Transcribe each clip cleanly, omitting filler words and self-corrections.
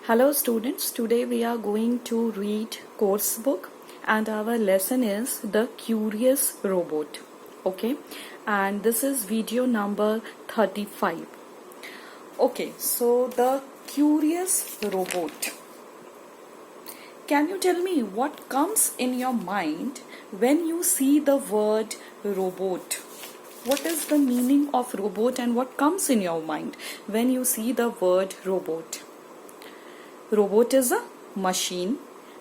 Hello students, today we are going to read course book and our lesson is The Curious Robot. Okay, and this is video number 35. Okay, so The Curious Robot. Can you tell me what comes in your mind when you see the word robot? What is the meaning of robot and what comes in your mind when you see the word robot? Robot is a machine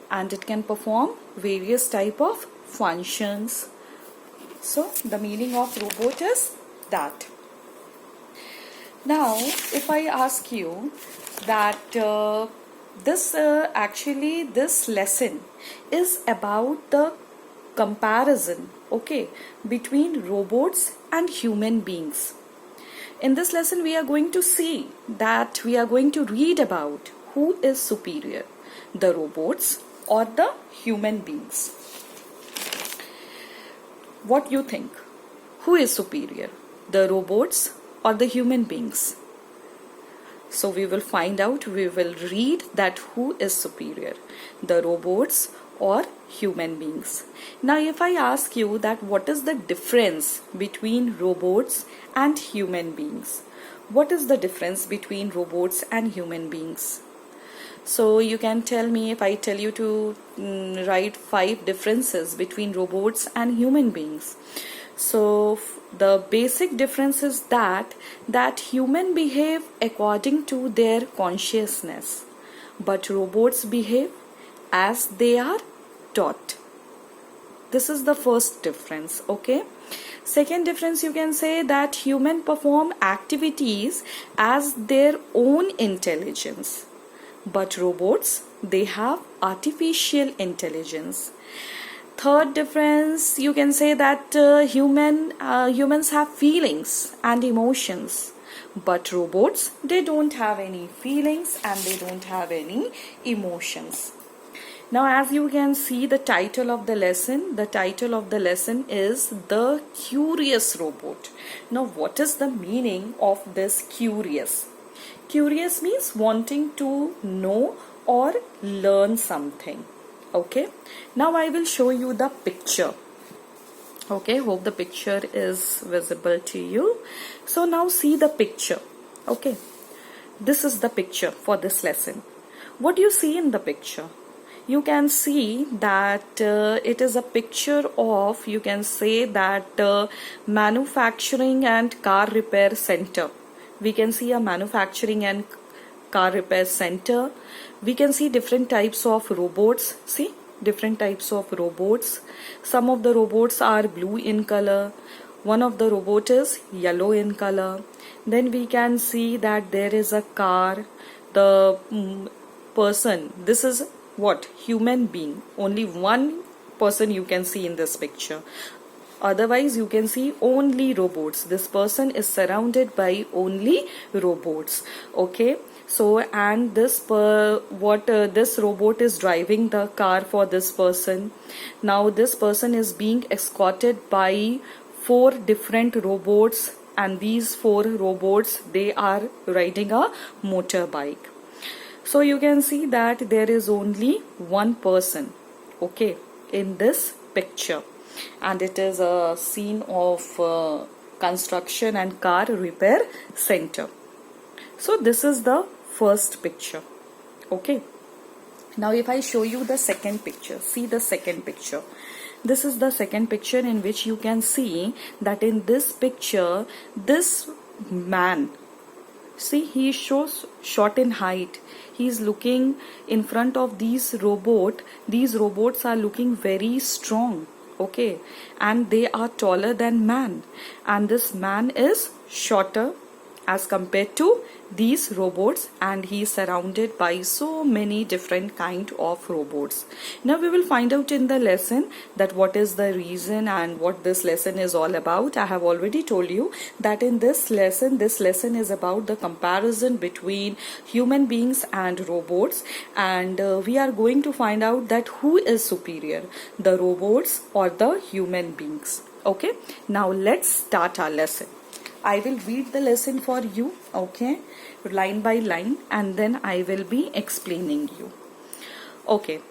and it can perform various type of functions. So the meaning of robot is that. Now if I ask you that this lesson is about the comparison, okay, between robots and human beings. In this lesson we are going to see that we are going to read about who is superior, the robots or the human beings. What you think? Who is superior, the robots or the human beings? So we will find out, we will read that who is superior, the robots or human beings. Now if I ask you that what is the difference between robots and human beings? What is the difference between robots and human beings? So you can tell me, if I tell you to write 5 differences between robots and human beings. So the basic difference is that human behave according to their consciousness, but robots behave as they are taught. This is the first difference, okay? Second difference, you can say that human perform activities as their own intelligence, but robots, they have artificial intelligence. Third difference, you can say that humans have feelings and emotions, but robots, they don't have any feelings and they don't have any emotions. Now as you can see the title of the lesson is The Curious Robot. Now what is the meaning of this curious? Curious means wanting to know or learn something. Okay, now I will show you the picture. Okay, hope the picture is visible to you. So now see the picture. Okay, this is the picture for this lesson. What do you see in the picture? You can see that it is a picture of, you can say that manufacturing and car repair center. We can see a manufacturing and car repair center. We can see different types of robots. See, different types of robots. Some of the robots are blue in color. One of the robot is yellow in color. Then we can see that there is a car. The person, this is what? Human being. Only one person you can see in this picture. Otherwise you can see only robots. This person is surrounded by only robots. Okay, so and this this robot is driving the car for this person. Now this person is being escorted by 4 different robots, and these 4 robots, they are riding a motorbike. So you can see that there is only one person, okay, in this picture. And it is a scene of construction and car repair center. So this is the first picture. Okay, now if I show you the second picture, see the second picture. This is the second picture in which you can see that in this picture, this man, see, he shows short in height. He is looking in front of these robots. These robots are looking very strong. Okay, and they are taller than man, and this man is shorter as compared to these robots, and he is surrounded by so many different kind of robots. Now we will find out in the lesson that what is the reason and what this lesson is all about. I have already told you that in this lesson is about the comparison between human beings and robots, and we are going to find out that who is superior, the robots or the human beings. Okay, now let's start our lesson. I will read the lesson for you, okay, line by line, and then I will be explaining you. Okay,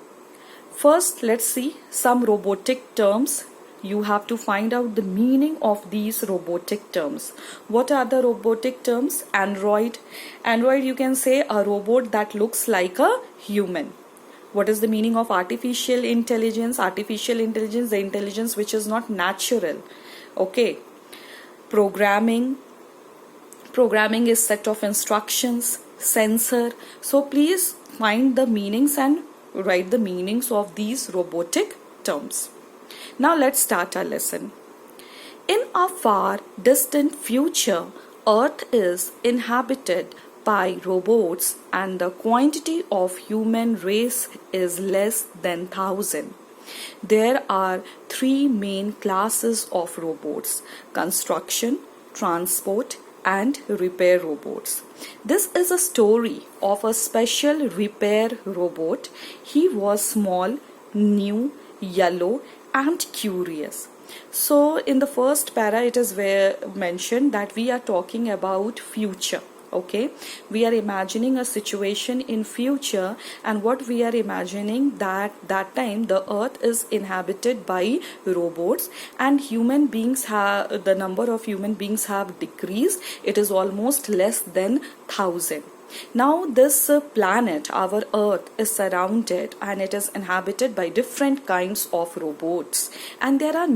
first let's see some robotic terms. You have to find out the meaning of these robotic terms. What are the robotic terms? Android. Android, you can say a robot that looks like a human. What is the meaning of artificial intelligence? Artificial intelligence, the intelligence which is not natural. Okay. Programming. Programming is set of instructions. Sensor. So please find the meanings and write the meanings of these robotic terms. Now let's start our lesson. In a far distant future, Earth is inhabited by robots and the quantity of human race is less than 1,000. There are three main classes of robots: construction, transport, and repair robots. This is a story of a special repair robot. He was small, new, yellow, and curious. So in the first para it is where mentioned that we are talking about future. Okay, we are imagining a situation in future, and what we are imagining that time the earth is inhabited by robots and human beings have, the number of human beings have decreased. It is almost less than 1,000. Now this planet, our earth, is surrounded and it is inhabited by different kinds of robots, and there are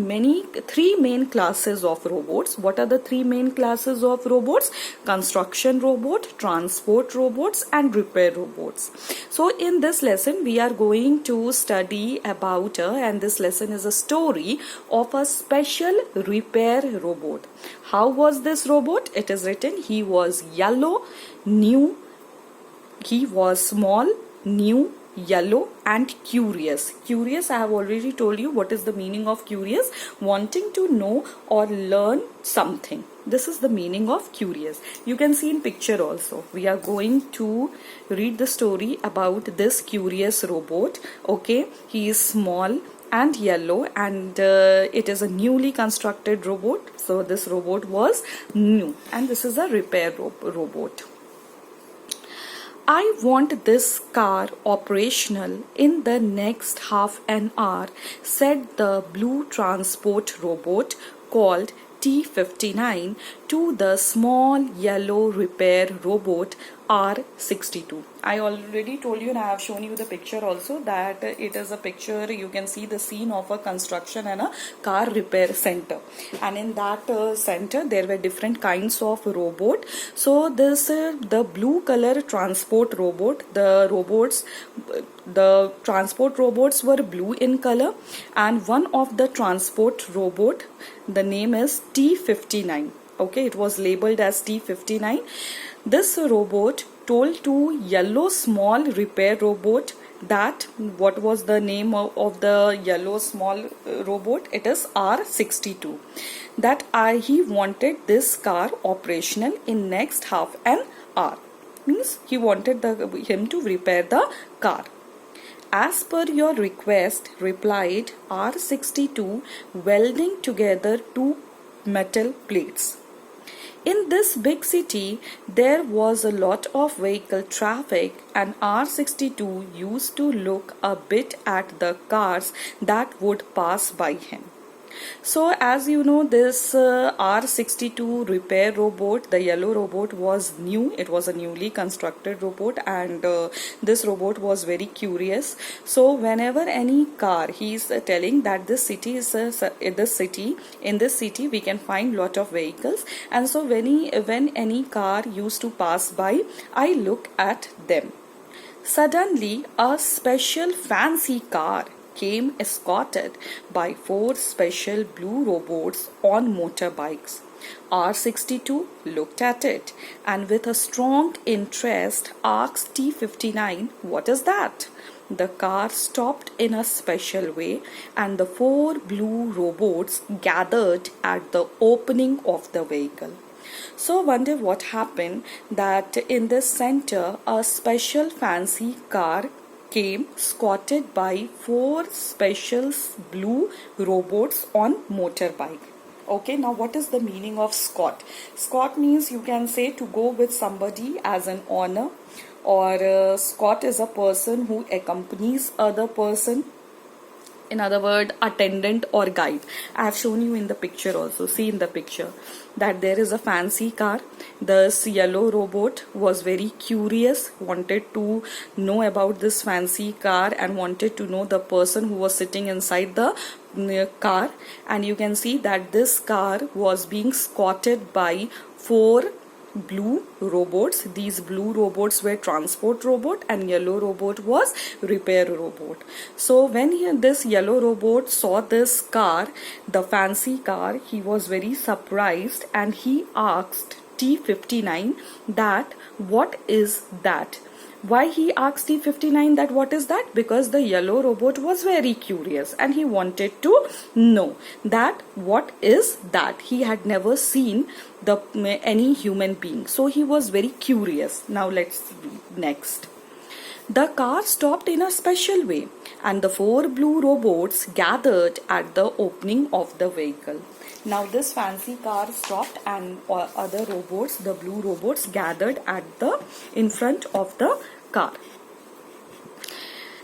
three main classes of robots. What are the three main classes of robots? Construction robot, transport robots, and repair robots. So in this lesson we are going to study about and this lesson is a story of a special repair robot. How was this robot? It is written he was yellow, new, he was small, new, yellow, and curious. Curious, I have already told you what is the meaning of curious. Wanting to know or learn something. This is the meaning of curious. You can see in picture also. We are going to read the story about this curious robot. Okay, he is small and yellow, and it is a newly constructed robot. So this robot was new, and this is a repair robot. I want this car operational in the next half an hour, said the blue transport robot called T59 to the small yellow repair robot R62. I already told you and I have shown you the picture also that it is a picture, you can see the scene of a construction and a car repair center, and in that center there were different kinds of robot. So this the blue color transport robot, the transport robots were blue in color, and one of the transport robot, the name is T59. Okay, it was labeled as T59. This robot told to yellow small repair robot that what was the name of the yellow small robot? It is R62. That he wanted this car operational in next half an hour. Means he wanted him to repair the car. As per your request, replied R62, welding together two metal plates. In this big city, there was a lot of vehicle traffic, and R62 used to look a bit at the cars that would pass by him. So as you know, this R62 repair robot, the yellow robot, was new. It was a newly constructed robot, and this robot was very curious. So whenever any car, he is telling that this city is in this city we can find lot of vehicles, and so when any car used to pass by, I look at them. Suddenly, a special fancy car came escorted by 4 special blue robots on motorbikes. R62 looked at it and with a strong interest asked T59, "What is that?" The car stopped in a special way and the 4 blue robots gathered at the opening of the vehicle. So wonder what happened, that in this center a special fancy car came escorted by 4 special blue robots on motorbike. Okay, now what is the meaning of Scot? Scot means, you can say, to go with somebody as an honor, or Scot is a person who accompanies other person. In other word, attendant or guide. I have shown you in the picture also. See in the picture that there is a fancy car. This yellow robot was very curious, wanted to know about this fancy car and wanted to know the person who was sitting inside the car. And you can see that this car was being escorted by 4 blue robots. These blue robots were transport robot and yellow robot was repair robot. So when this yellow robot saw this car, the fancy car, he was very surprised and he asked T59 that what is that. Why he asked T59 that what is that? Because the yellow robot was very curious and he wanted to know that what is that. He had never seen any human being, so he was very curious. Now let's read next. The car stopped in a special way and the 4 blue robots gathered at the opening of the vehicle. Now this fancy car stopped and other robots, the blue robots, gathered at the in front of the car.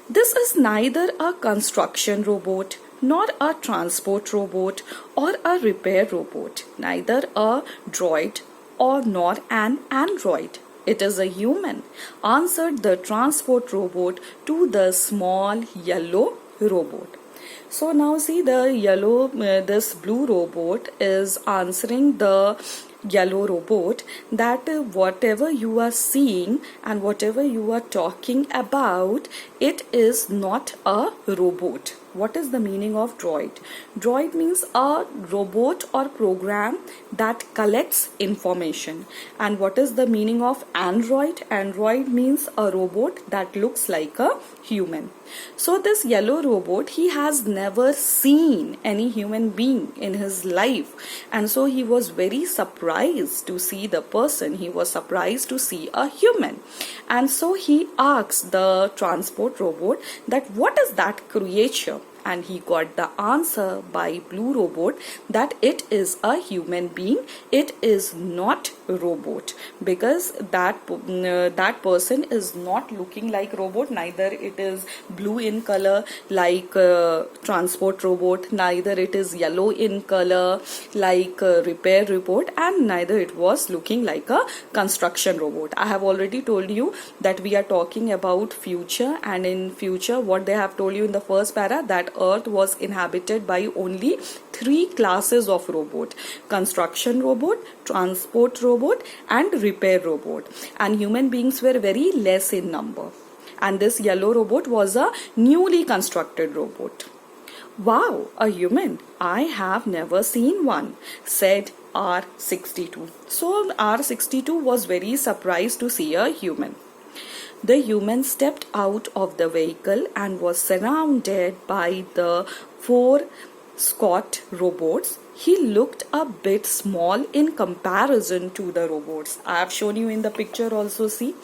This is neither a construction robot nor a transport robot or a repair robot, neither a droid or nor an android. It is a human, answered the transport robot to the small yellow robot. So now see, the yellow, this blue robot is answering the yellow robot that whatever you are seeing and whatever you are talking about, it is not a robot. What is the meaning of droid? Droid means a robot or program that collects information. And what is the meaning of android? Android means a robot that looks like a human. So this yellow robot, he has never seen any human being in his life, and so he was very surprised to see the person. He was surprised to see a human, and so he asked the transport robot that what is that creature, and he got the answer by blue robot that it is a human being. It is not robot, because that person is not looking like robot. Neither it is blue in color like transport robot, neither it is yellow in color like repair robot, and neither it was looking like a construction robot. I have already told you that we are talking about future, and in future what they have told you in the first para, that Earth was inhabited by only 3 classes of robot: construction robot, transport robot and repair robot, and human beings were very less in number, and this yellow robot was a newly constructed robot. Wow, a human! I have never seen one, said R62. So R62 was very surprised to see a human. The human stepped out of the vehicle and was surrounded by the 4 Scot robots. He looked a bit small in comparison to the robots. I have shown you in the picture also. See,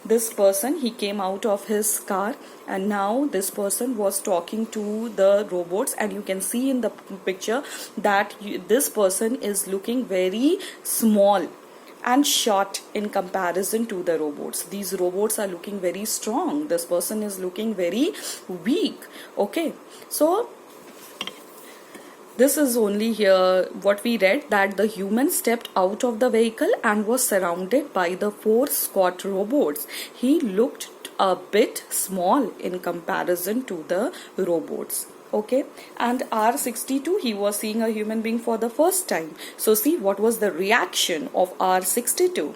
this person, he came out of his car and now this person was talking to the robots, and you can see in the picture that this person is looking very small and short in comparison to the robots. These robots are looking very strong. This person is looking very weak. Okay, so this is only here what we read, that the human stepped out of the vehicle and was surrounded by the 4 Scot robots. He looked a bit small in comparison to the robots. Okay, and R62, he was seeing a human being for the first time. So see, what was the reaction of R62?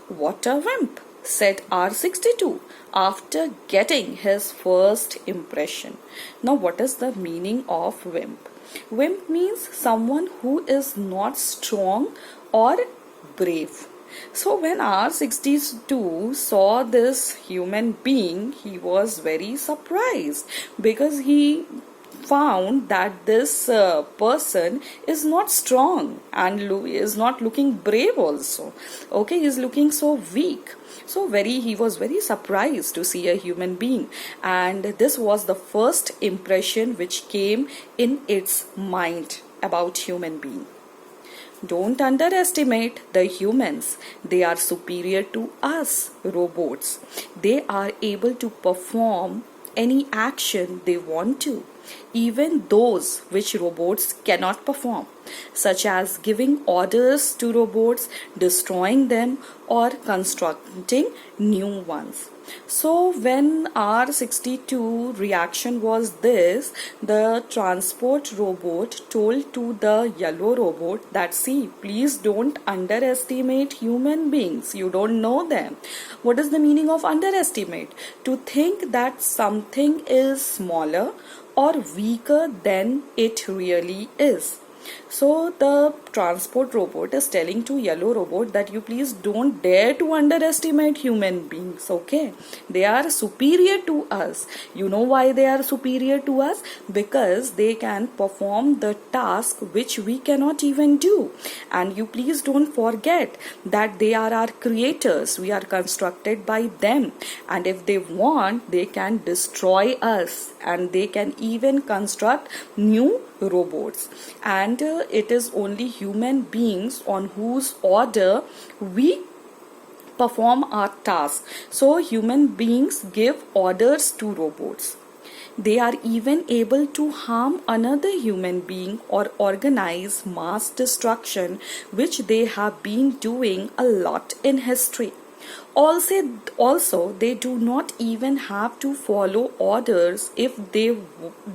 What a wimp, said R62 after getting his first impression. Now what is the meaning of wimp? Wimp means someone who is not strong or brave. So when R62 saw this human being, he was very surprised because he found that this person is not strong and is not looking brave also. Okay, he is looking so weak. So he was very surprised to see a human being, and this was the first impression which came in its mind about human being. don't underestimate the humans. They are superior to us, robots. They are able to perform any action they want to, even those which robots cannot perform, such as giving orders to robots, destroying them, or constructing new ones. So when R62 reaction was this, the transport robot told to the yellow robot that, see, please don't underestimate human beings. You don't know them. What is the meaning of underestimate? To think that something is smaller or weaker than it really is. So the transport robot is telling to yellow robot that you please don't dare to underestimate human beings, okay? They are superior to us. You know why they are superior to us? Because they can perform the task which we cannot even do. And you please don't forget that they are our creators. We are constructed by them. And if they want, they can destroy us. And they can even construct new robots. And it is only human beings on whose order we perform our task. So human beings give orders to robots. They are even able to harm another human being or organize mass destruction, which they have been doing a lot in history. Also, they do not even have to follow orders if they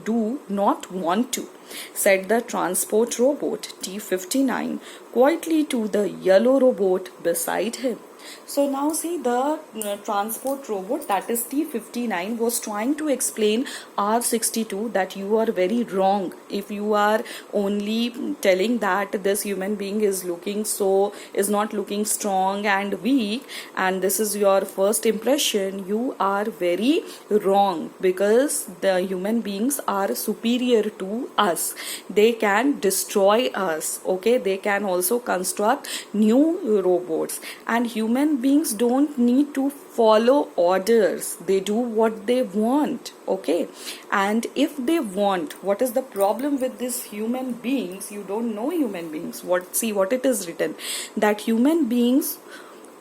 do not want to, said the transport robot T-59 quietly to the yellow robot beside him. So now see, the transport robot, that is T-59, was trying to explain R62 that you are very wrong if you are only telling that this human being is not looking strong and weak, and this is your first impression. You are very wrong, because the human beings are superior to us. They can destroy us, okay? They can also construct new robots, and human beings don't need to follow orders. They do what they want, okay? And if they want, what is the problem with these human beings? You don't know human beings. See what it is written, that human beings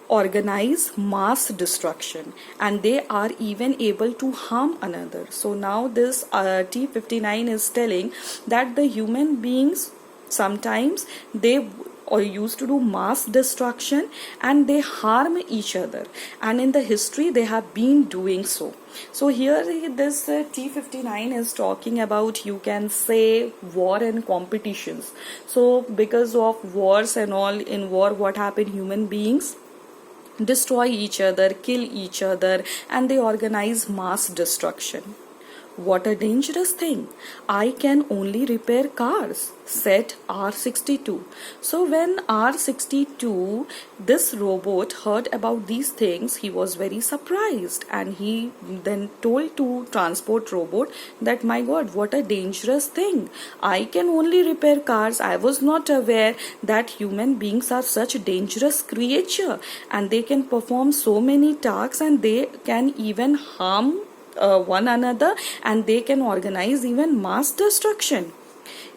organize mass destruction and they are even able to harm another. So now this T-59 is telling that the human beings sometimes they or used to do mass destruction and they harm each other, and in the history they have been doing so. So here this T-59 is talking about, you can say, war and competitions. So because of wars and all, in war what happen, human beings destroy each other, kill each other, and they organize mass destruction. What a dangerous thing. I can only repair cars, said R62. So when R62, this robot, heard about these things, he was very surprised, and he then told to transport robot that, my God, what a dangerous thing. I can only repair cars. I was not aware that human beings are such a dangerous creature, and they can perform so many tasks, and they can even harm one another, and they can organize even mass destruction.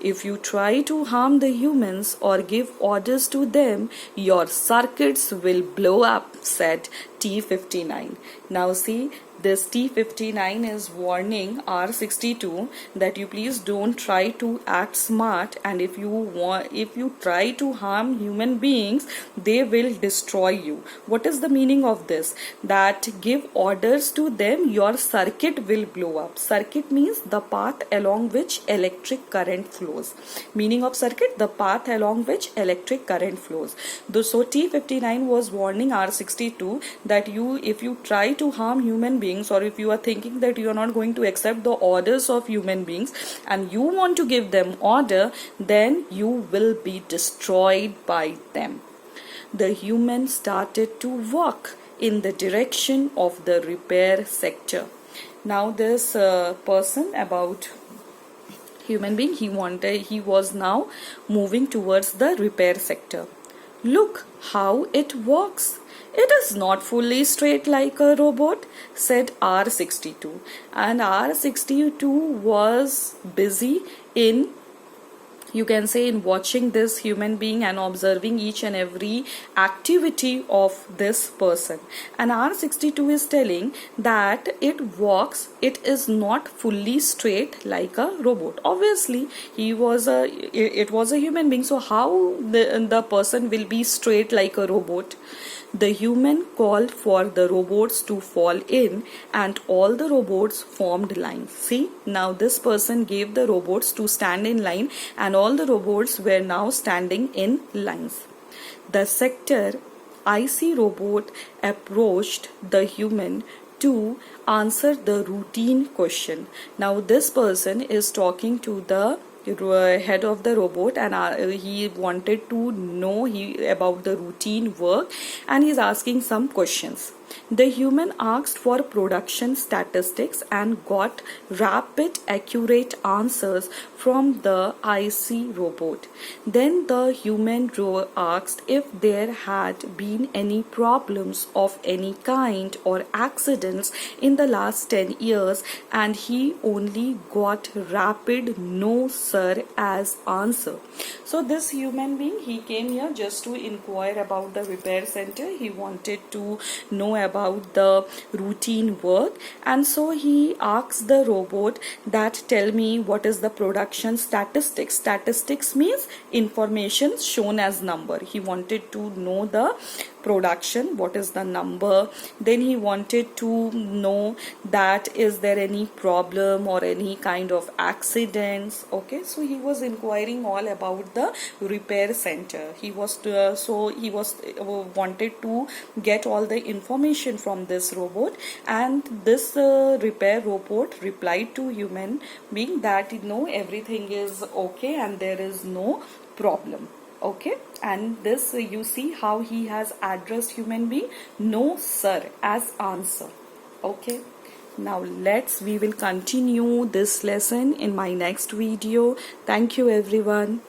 If you try to harm the humans or give orders to them, your circuits will blow up, said T-59. Now see, this T-59 is warning R62 that you please don't try to act smart, and if you try to harm human beings, they will destroy you. What is the meaning of this? That give orders to them, your circuit will blow up. Circuit means the path along which electric current flows. Meaning of circuit, the path along which electric current flows. So T-59 was warning R62 that if you try to harm human beings, or if you are thinking that you are not going to accept the orders of human beings and you want to give them order, then you will be destroyed by them. The human started to walk in the direction of the repair sector. Now this person about human being, he was now moving towards the repair sector. Look how it walks. It is not fully straight like a robot, said R62. And R62 was busy in you can say, in watching this human being and observing each and every activity of this person. And R62 is telling that it walks, it is not fully straight like a robot. Obviously it was a human being, so how the person will be straight like a robot? The human called for the robots to fall in, and all the robots formed lines. See, now this person gave the robots to stand in line, and all the robots were now standing in lines. The sector IC robot approached the human to answer the routine question. Now this person is talking to the head of the robot, and he wanted to know about the routine work, and he's asking some questions. The human asked for production statistics and got rapid, accurate answers from the IC robot. Then the human asked if there had been any problems of any kind or accidents in the last 10 years, and he only got rapid no sir as answer. So this human being, he came here just to inquire about the repair center. He wanted to know about the routine work, and so he asks the robot that tell me what is the production statistics. Statistics means information shown as number. He wanted to know the production, what is the number. Then he wanted to know that is there any problem or any kind of accidents. Okay, so he was inquiring all about the repair center. He was wanted to get all the information from this robot, and this repair robot replied to human being that no, everything is okay and there is no problem. Okay, and this you see how he has addressed human being no sir as answer. Okay, now we will continue this lesson in my next video. Thank you everyone.